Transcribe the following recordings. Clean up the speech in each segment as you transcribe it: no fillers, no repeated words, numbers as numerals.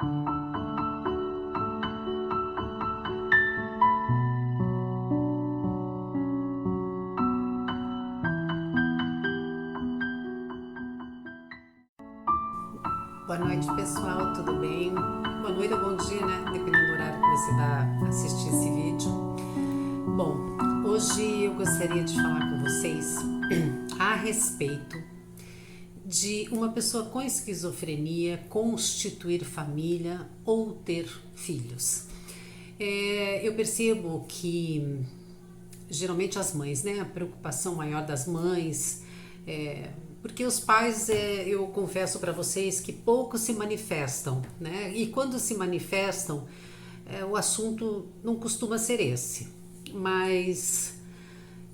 Boa noite, pessoal, tudo bem? Boa noite ou bom dia, né? Dependendo do horário que você vai assistir esse vídeo. Bom, hoje eu gostaria de falar com vocês a respeito de uma pessoa com esquizofrenia constituir família ou ter filhos. Eu percebo que geralmente as mães, né? A preocupação maior das mães porque os pais, eu confesso para vocês que pouco se manifestam, né? E quando se manifestam, o assunto não costuma ser esse. Mas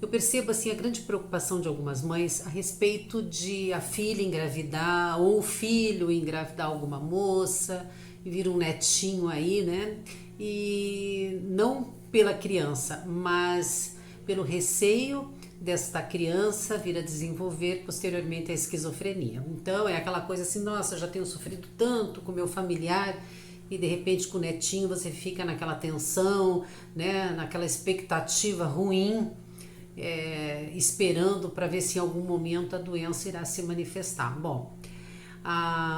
eu percebo assim a grande preocupação de algumas mães a respeito de a filha engravidar ou o filho engravidar alguma moça e vir um netinho aí, né? E não pela criança, mas pelo receio desta criança vir a desenvolver posteriormente a esquizofrenia. Então é aquela coisa assim, nossa, eu já tenho sofrido tanto com meu familiar e de repente com o netinho você fica naquela tensão, né, naquela expectativa ruim, esperando para ver se em algum momento a doença irá se manifestar. Bom,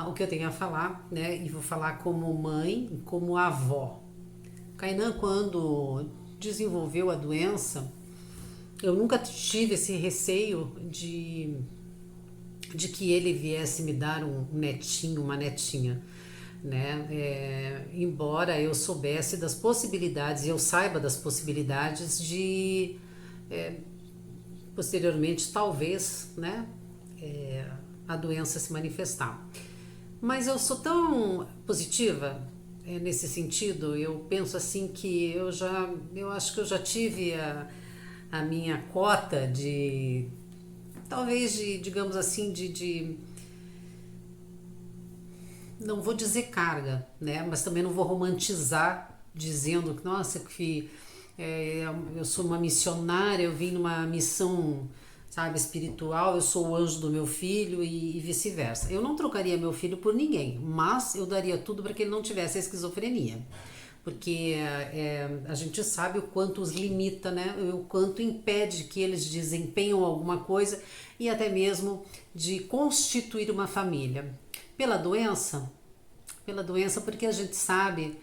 o que eu tenho a falar, né, e vou falar como mãe e como avó. Kainan, quando desenvolveu a doença, eu nunca tive esse receio de que ele viesse me dar um netinho, uma netinha, né? Embora eu soubesse das possibilidades, eu saiba das possibilidades de posteriormente, talvez, né? A doença se manifestar. Mas eu sou tão positiva nesse sentido, eu penso assim que eu acho que eu já tive a minha cota de, talvez de, digamos assim, de não vou dizer carga, né? Mas também não vou romantizar dizendo que, nossa, que eu sou uma missionária, eu vim numa missão, sabe, espiritual, eu sou o anjo do meu filho e vice-versa. Eu não trocaria meu filho por ninguém, mas eu daria tudo para que ele não tivesse a esquizofrenia. Porque a gente sabe o quanto os limita, né? O quanto impede que eles desempenham alguma coisa e até mesmo de constituir uma família. Pela doença, porque a gente sabe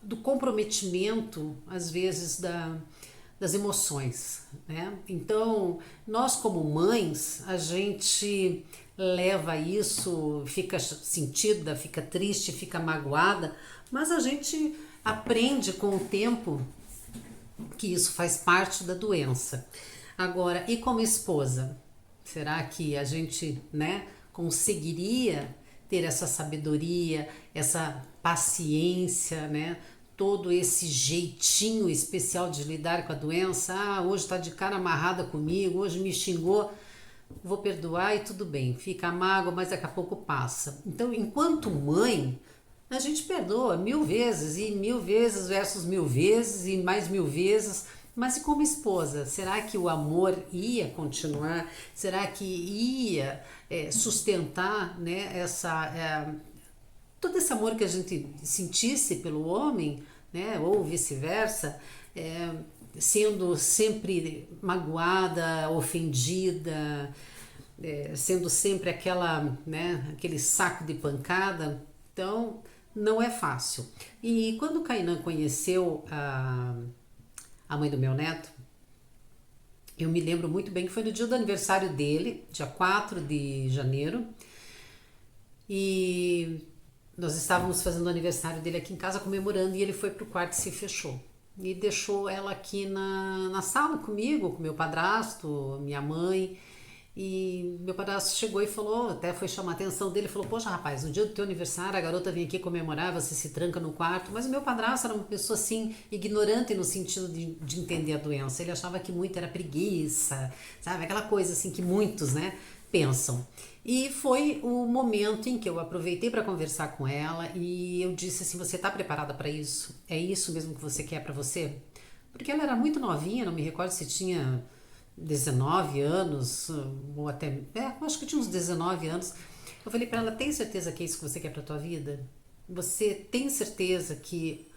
do comprometimento, às vezes, das emoções, né? Então, nós como mães, a gente leva isso, fica sentida, fica triste, fica magoada, mas a gente aprende com o tempo que isso faz parte da doença. Agora, e como esposa? Será que a gente, né, conseguiria ter essa sabedoria, essa paciência, né? Todo esse jeitinho especial de lidar com a doença. Hoje está de cara amarrada comigo, hoje me xingou, vou perdoar e tudo bem, fica a mágoa, mas daqui a pouco passa. Então, enquanto mãe, a gente perdoa 1000 vezes, e 1000 vezes versus 1000 vezes, e mais 1000 vezes. Mas e como esposa, será que o amor ia continuar? Será que ia sustentar, né, todo esse amor que a gente sentisse pelo homem, né, ou vice-versa, sendo sempre magoada, ofendida, sendo sempre aquele saco de pancada? Então, não é fácil. E quando o Kainan conheceu a mãe do meu neto, eu me lembro muito bem que foi no dia do aniversário dele, dia 4 de janeiro, e nós estávamos fazendo o aniversário dele aqui em casa, comemorando, e ele foi pro quarto e se fechou. E deixou ela aqui na sala comigo, com meu padrasto, minha mãe. E meu padrasto chegou e falou, até foi chamar a atenção dele, falou: poxa, rapaz, no dia do teu aniversário a garota vem aqui comemorar, você se tranca no quarto. Mas o meu padrasto era uma pessoa assim, ignorante no sentido de entender a doença. Ele achava que muito era preguiça, sabe, aquela coisa assim que muitos, né, pensam. E foi o momento em que eu aproveitei para conversar com ela e eu disse assim: você está preparada para isso? É isso mesmo que você quer para você? Porque ela era muito novinha, não me recordo se tinha 19 anos, ou até, acho que tinha uns 19 anos, Eu falei para ela, tem certeza que é isso que você quer para tua vida? Você tem certeza que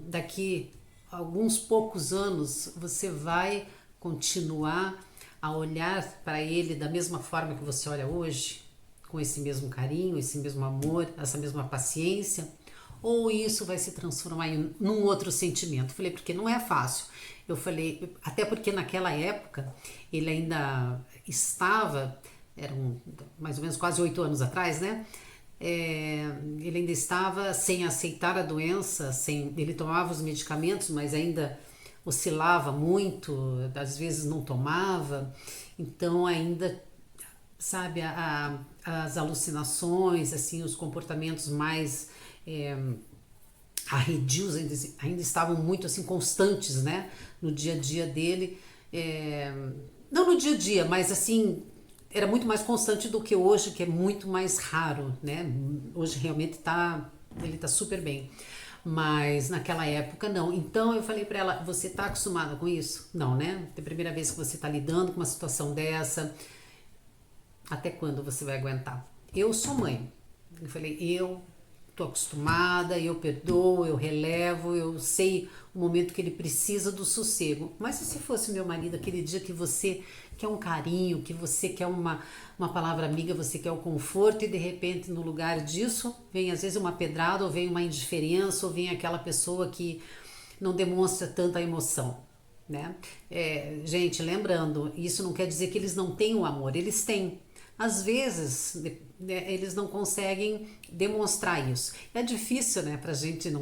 daqui a alguns poucos anos você vai continuar a olhar para ele da mesma forma que você olha hoje? Com esse mesmo carinho, esse mesmo amor, essa mesma paciência? Ou isso vai se transformar em num outro sentimento? Eu falei, porque não é fácil. Eu falei, até porque naquela época ele ainda estava, eram mais ou menos quase 8 anos atrás, né? Ele ainda estava sem aceitar a doença, ele tomava os medicamentos, mas ainda oscilava muito, às vezes não tomava, então ainda, sabe, as alucinações, assim, os comportamentos mais arredios ainda estavam muito assim constantes, né, no dia a dia dele, não no dia a dia, mas assim era muito mais constante do que hoje, que é muito mais raro, né? Hoje realmente ele tá super bem, mas naquela época não. Então eu falei para ela, você tá acostumada com isso? Não, né? É a primeira vez que você tá lidando com uma situação dessa. Até quando você vai aguentar? Eu sou mãe. Eu falei, eu tô acostumada, eu perdoo, eu relevo, eu sei o momento que ele precisa do sossego. Mas e se fosse meu marido aquele dia que você quer um carinho, que você quer uma palavra amiga, você quer o conforto e de repente no lugar disso vem às vezes uma pedrada ou vem uma indiferença ou vem aquela pessoa que não demonstra tanta emoção, né? Gente, lembrando, isso não quer dizer que eles não tenham amor, eles têm. Às vezes, né, eles não conseguem demonstrar isso. É difícil, né, pra gente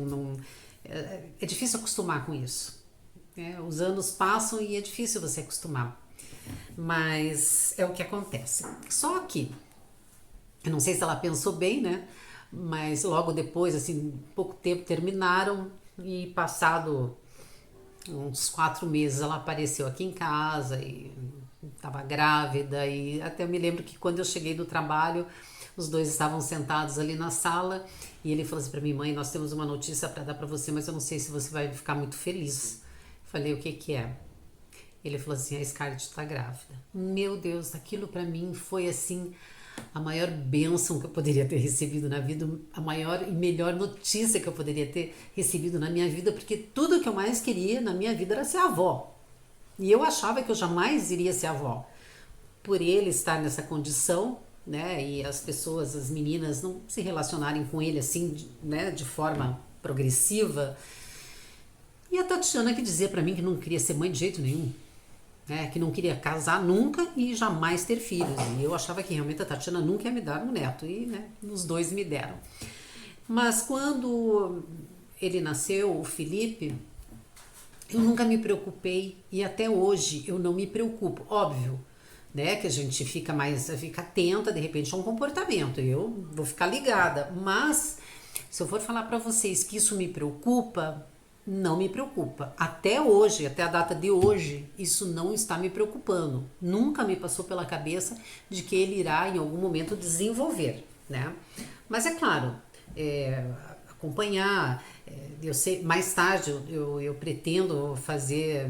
é difícil acostumar com isso. Né? Os anos passam e é difícil você acostumar. Mas é o que acontece. Só que, eu não sei se ela pensou bem, né? Mas logo depois, assim, pouco tempo terminaram e passado uns 4 meses ela apareceu aqui em casa e estava grávida e até eu me lembro que quando eu cheguei do trabalho os dois estavam sentados ali na sala e ele falou assim para mim, mãe, nós temos uma notícia para dar para você, mas eu não sei se você vai ficar muito feliz. Falei, o que que é? Ele falou assim, a Scarlett está grávida. Meu Deus, aquilo para mim foi assim a maior bênção que eu poderia ter recebido na vida, a maior e melhor notícia que eu poderia ter recebido na minha vida, porque tudo que eu mais queria na minha vida era ser avó. E eu achava que eu jamais iria ser avó. Por ele estar nessa condição, né, e as pessoas, as meninas não se relacionarem com ele assim, né, de forma progressiva. E a Tatiana que dizia para mim que não queria ser mãe de jeito nenhum, né, que não queria casar nunca e jamais ter filhos. E eu achava que realmente a Tatiana nunca ia me dar um neto e, né, os dois me deram. Mas quando ele nasceu, o Felipe, eu nunca me preocupei e até hoje eu não me preocupo. Óbvio, né, que a gente fica atenta de repente a um comportamento. Eu vou ficar ligada, mas se eu for falar para vocês que isso me preocupa, não me preocupa. Até hoje, até a data de hoje, isso não está me preocupando. Nunca me passou pela cabeça de que ele irá em algum momento desenvolver, né? Mas é claro, acompanhar, eu sei, mais tarde eu pretendo fazer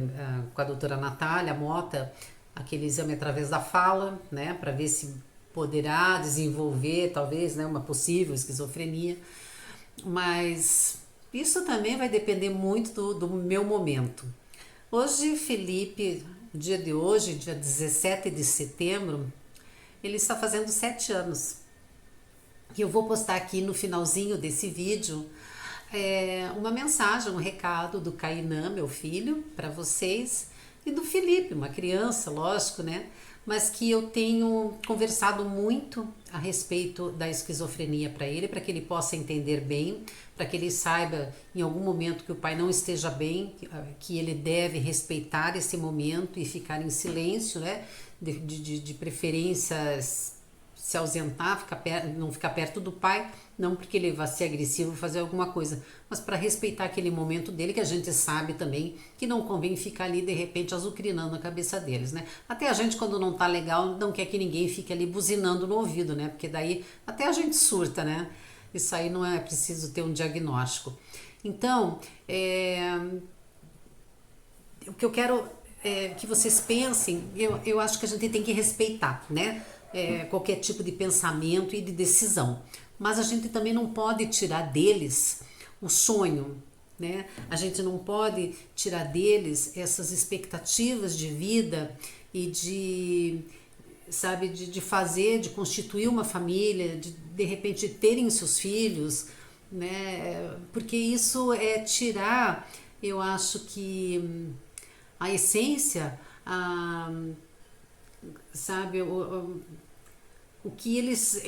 com a doutora Natália Mota aquele exame através da fala, né, para ver se poderá desenvolver talvez, né, uma possível esquizofrenia, mas isso também vai depender muito do meu momento. Hoje, Felipe, o dia de hoje, dia 17 de setembro, ele está fazendo 7 anos. E eu vou postar aqui no finalzinho desse vídeo uma mensagem, um recado do Kainan, meu filho, para vocês, e do Felipe, uma criança, lógico, né? Mas que eu tenho conversado muito a respeito da esquizofrenia para que ele possa entender bem, para que ele saiba em algum momento que o pai não esteja bem, que ele deve respeitar esse momento e ficar em silêncio, né? De preferência se ausentar, não ficar perto do pai, não porque ele vai ser agressivo fazer alguma coisa, mas para respeitar aquele momento dele, que a gente sabe também que não convém ficar ali de repente azucrinando a cabeça deles, né? Até a gente quando não tá legal não quer que ninguém fique ali buzinando no ouvido, né? Porque daí até a gente surta, né? Isso aí não é preciso ter um diagnóstico. Então, o que eu quero que vocês pensem, eu acho que a gente tem que respeitar, né? qualquer tipo de pensamento e de decisão. Mas a gente também não pode tirar deles o sonho, né? A gente não pode tirar deles essas expectativas de vida e de fazer, de constituir uma família, de repente terem seus filhos, né? Porque isso é tirar, eu acho que a essência, sabe, o que eles.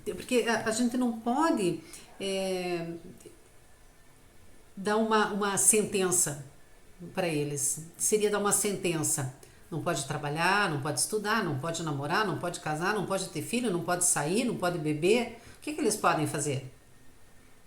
Porque a gente não pode dar uma sentença para eles. Seria dar uma sentença. Não pode trabalhar, não pode estudar, não pode namorar, não pode casar, não pode ter filho, não pode sair, não pode beber. O que eles podem fazer?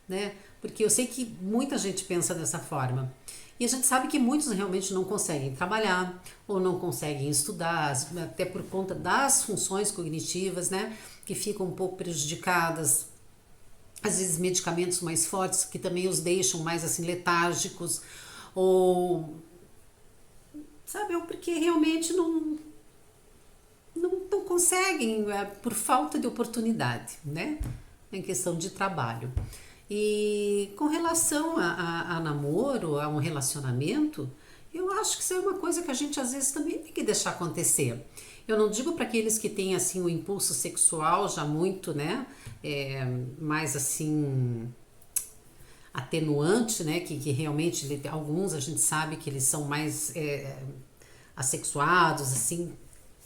Né? Porque eu sei que muita gente pensa dessa forma. E a gente sabe que muitos realmente não conseguem trabalhar ou não conseguem estudar, até por conta das funções cognitivas, né? Que ficam um pouco prejudicadas. Às vezes medicamentos mais fortes que também os deixam mais assim letárgicos, ou sabe, ou porque realmente não conseguem, por falta de oportunidade, né? Em questão de trabalho. E com relação a namoro, a um relacionamento, eu acho que isso é uma coisa que a gente às vezes também tem que deixar acontecer. Eu não digo para aqueles que têm assim o impulso sexual já muito, né, mais assim atenuante, né, que realmente alguns a gente sabe que eles são mais assexuados, assim,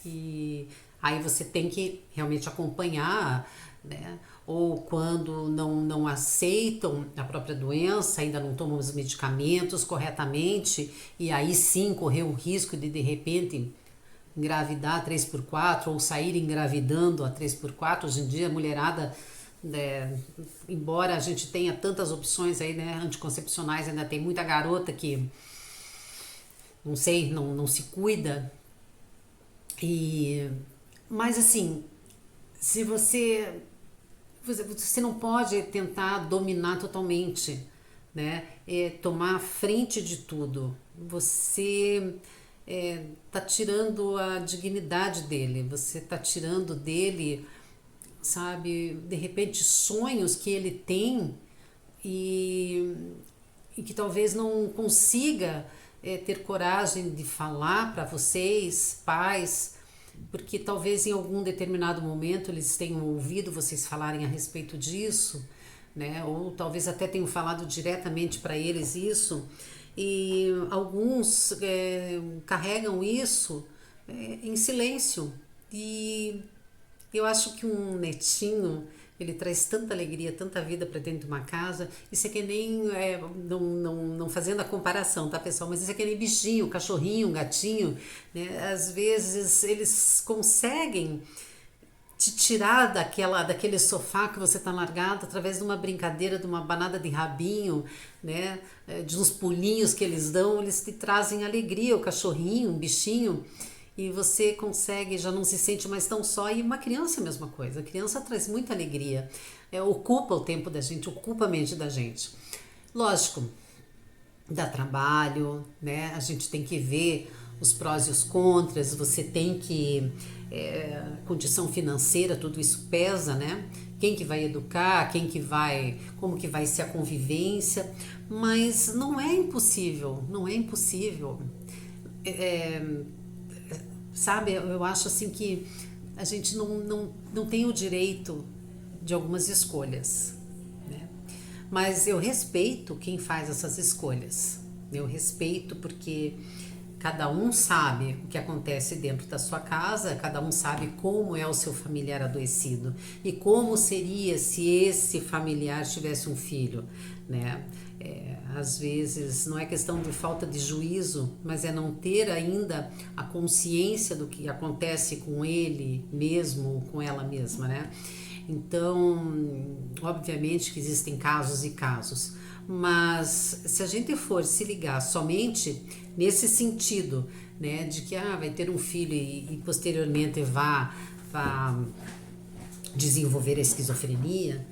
e aí você tem que realmente acompanhar, né, ou quando não aceitam a própria doença, ainda não tomam os medicamentos corretamente, e aí sim correr o risco de repente engravidar 3x4 ou sair engravidando a 3x4. Hoje em dia a mulherada, embora a gente tenha tantas opções aí, né, anticoncepcionais, ainda tem muita garota que não sei, não se cuida. Mas assim, se você não pode tentar dominar totalmente, né? Tomar a frente de tudo. Você tá tirando a dignidade dele, você tá tirando dele, sabe, de repente sonhos que ele tem e, e que talvez não consiga ter coragem de falar para vocês, pais, porque talvez em algum determinado momento eles tenham ouvido vocês falarem a respeito disso, né? Ou talvez até tenham falado diretamente para eles isso, e alguns carregam isso em silêncio. E eu acho que um netinho, ele traz tanta alegria, tanta vida para dentro de uma casa. Isso é que nem, não fazendo a comparação, tá, pessoal? Mas isso é que nem bichinho, cachorrinho, gatinho, né? Às vezes eles conseguem te tirar daquele sofá que você está largado através de uma brincadeira, de uma banada de rabinho, né? De uns pulinhos que eles dão, eles te trazem alegria, o cachorrinho, um bichinho, e você consegue, já não se sente mais tão só. E uma criança é a mesma coisa, a criança traz muita alegria, ocupa o tempo da gente, ocupa a mente da gente. Lógico, dá trabalho, né? A gente tem que ver os prós e os contras, você tem que condição financeira, tudo isso pesa, né? Quem que vai educar, como que vai ser a convivência, mas não é impossível, não é impossível. Sabe, eu acho assim que a gente não tem o direito de algumas escolhas, né? Mas eu respeito quem faz essas escolhas. Eu respeito porque cada um sabe o que acontece dentro da sua casa, cada um sabe como é o seu familiar adoecido e como seria se esse familiar tivesse um filho, né? Às vezes não é questão de falta de juízo, mas é não ter ainda a consciência do que acontece com ele mesmo, com ela mesma, né? Então, obviamente que existem casos e casos, mas se a gente for se ligar somente nesse sentido, né, de que vai ter um filho e posteriormente vá desenvolver a esquizofrenia,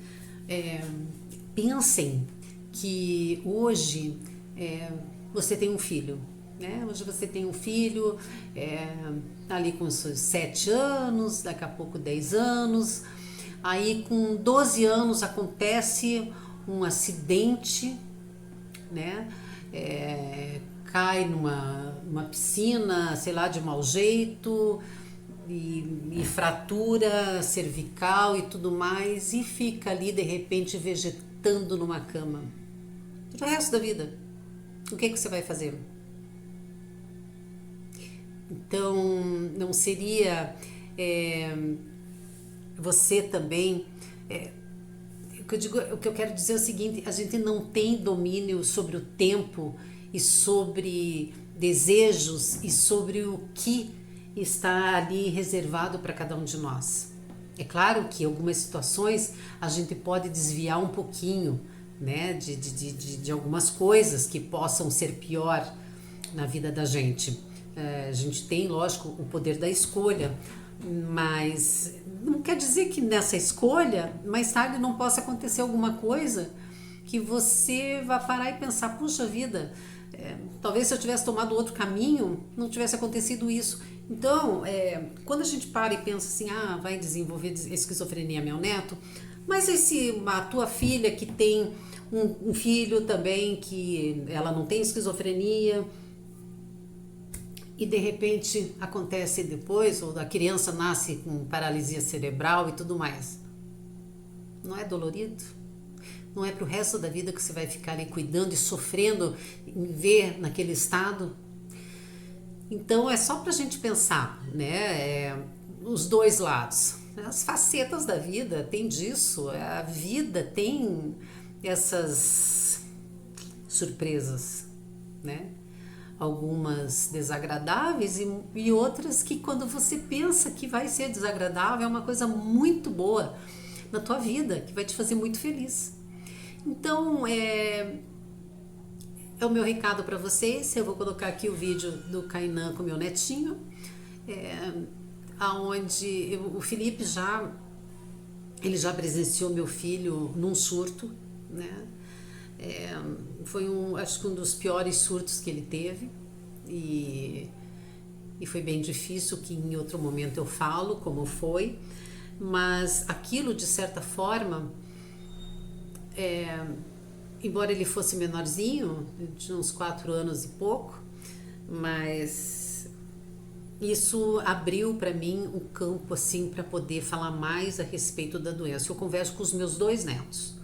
pensem que hoje você tem um filho, né? Hoje você tem um filho, ali com seus 7 anos, daqui a pouco 10 anos, aí com 12 anos acontece um acidente, né? Cai numa piscina, sei lá, de mau jeito, e fratura cervical e tudo mais, e fica ali de repente vegetando numa cama pro resto da vida. O que você vai fazer? Então, não seria você também. O que eu quero dizer é o seguinte: a gente não tem domínio sobre o tempo e sobre desejos e sobre o que está ali reservado para cada um de nós. É claro que em algumas situações a gente pode desviar um pouquinho, né, de algumas coisas que possam ser pior na vida da gente. A gente tem, lógico, o poder da escolha, mas não quer dizer que nessa escolha mais tarde não possa acontecer alguma coisa que você vá parar e pensar, puxa vida, talvez se eu tivesse tomado outro caminho não tivesse acontecido isso. Então, quando a gente para e pensa assim, vai desenvolver esquizofrenia meu neto, mas a tua filha que tem um filho também que ela não tem esquizofrenia, e de repente acontece depois, ou a criança nasce com paralisia cerebral e tudo mais. Não é dolorido? Não é pro resto da vida que você vai ficar ali cuidando e sofrendo em ver naquele estado? Então é só pra gente pensar, né? Os dois lados. As facetas da vida tem disso. A vida tem essas surpresas, né? Algumas desagradáveis e outras que quando você pensa que vai ser desagradável é uma coisa muito boa na tua vida, que vai te fazer muito feliz. Então, é o meu recado para vocês. Eu vou colocar aqui o vídeo do Kainan com meu netinho, aonde o Felipe ele já presenciou meu filho num surto, né? Foi acho que um dos piores surtos que ele teve, e foi bem difícil, que em outro momento eu falo como foi, mas aquilo de certa forma, embora ele fosse menorzinho, tinha uns 4 anos e pouco, mas isso abriu para mim um campo assim para poder falar mais a respeito da doença. Eu converso com os meus 2 netos,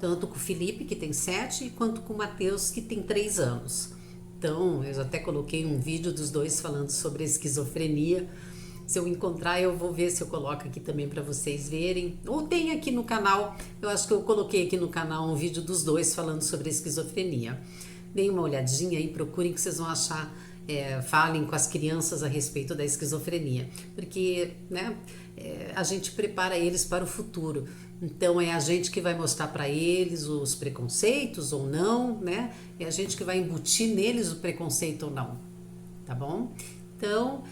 tanto com o Felipe, que tem 7, quanto com o Matheus, que tem 3 anos. Então, eu até coloquei um vídeo dos dois falando sobre a esquizofrenia. Se eu encontrar, eu vou ver se eu coloco aqui também para vocês verem. Ou tem aqui no canal, eu acho que eu coloquei aqui no canal um vídeo dos dois falando sobre a esquizofrenia. Deem uma olhadinha aí, procurem que vocês vão achar. Falem com as crianças a respeito da esquizofrenia, porque, né, a gente prepara eles para o futuro. Então é a gente que vai mostrar para eles os preconceitos ou não, né? É a gente que vai embutir neles o preconceito ou não, tá bom? Então,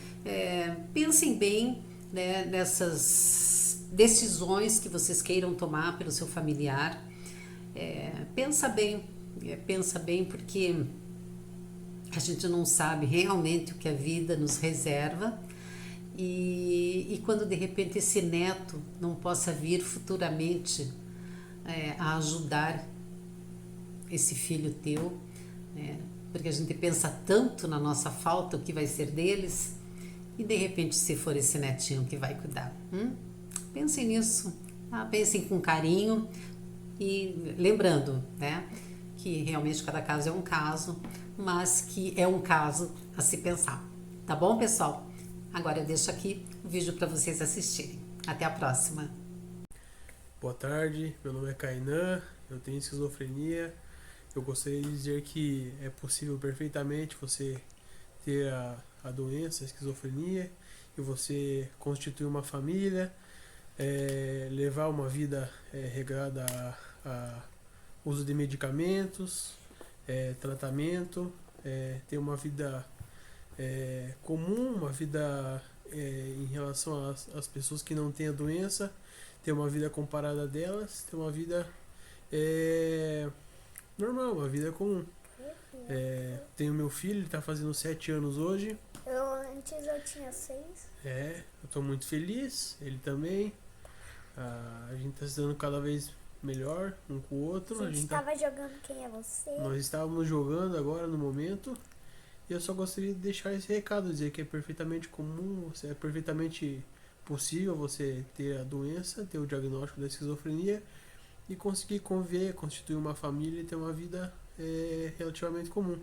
pensem bem, né, nessas decisões que vocês queiram tomar pelo seu familiar. Pensa bem, porque a gente não sabe realmente o que a vida nos reserva, e quando de repente esse neto não possa vir futuramente a ajudar esse filho teu, né? Porque a gente pensa tanto na nossa falta, o que vai ser deles, e de repente se for esse netinho que vai cuidar. Pensem nisso, tá? Pensem com carinho, e lembrando, né, que realmente cada caso é um caso, mas que é um caso a se pensar. Tá bom, pessoal? Agora eu deixo aqui o vídeo para vocês assistirem. Até a próxima. Boa tarde, meu nome é Kainan, eu tenho esquizofrenia. Eu gostaria de dizer que é possível perfeitamente você ter a doença, a esquizofrenia, e você constituir uma família, levar uma vida regrada a uso de medicamentos, tratamento, ter uma vida comum, uma vida em relação às pessoas que não têm a doença, ter uma vida comparada a delas, ter uma vida normal, uma vida comum. Tenho meu filho, ele tá fazendo 7 anos hoje. Antes eu tinha 6. Eu tô muito feliz, ele também. A gente tá se dando cada vez melhor um com o outro. A gente estava jogando Quem é Você? Nós estávamos jogando agora no momento. E eu só gostaria de deixar esse recado, dizer que é perfeitamente comum, é perfeitamente possível você ter a doença, ter o diagnóstico da esquizofrenia e conseguir conviver, constituir uma família e ter uma vida relativamente comum.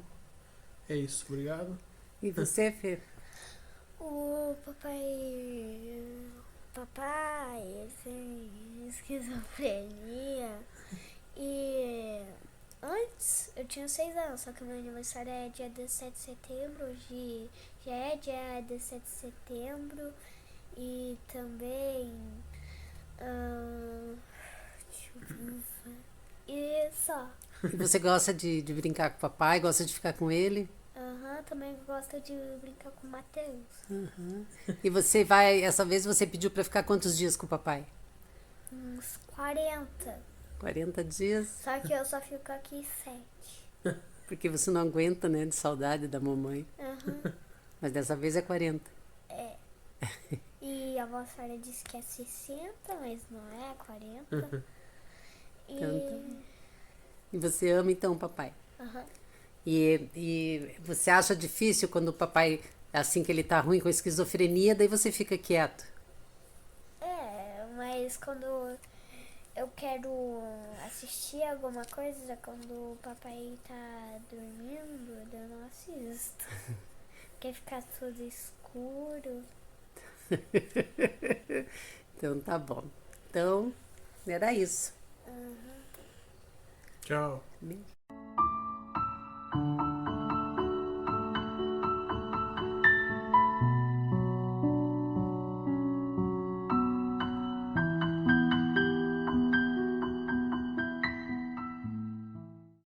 É isso, obrigado. E você, Fê? O papai, ele tem esquizofrenia. E antes eu tinha 6 anos, só que meu aniversário é dia 17 de setembro, hoje já é dia 17 de setembro. E também. Deixa eu ver. E só. E você gosta de brincar com o papai? Gosta de ficar com ele? Também gosto de brincar com o Matheus. E você vai, essa vez você pediu pra ficar quantos dias com o papai? Uns 40. 40 dias? Só que eu só fico aqui 7. Porque você não aguenta, né, de saudade da mamãe. Mas dessa vez é 40. E a vossa área disse que é 60, mas não é 40. E você ama então o papai? E você acha difícil quando o papai, assim que ele tá ruim com esquizofrenia, daí você fica quieto? Mas quando eu quero assistir alguma coisa, quando o papai tá dormindo, eu não assisto. Quer ficar tudo escuro. Então tá bom. Então, era isso. Tchau. Beijo.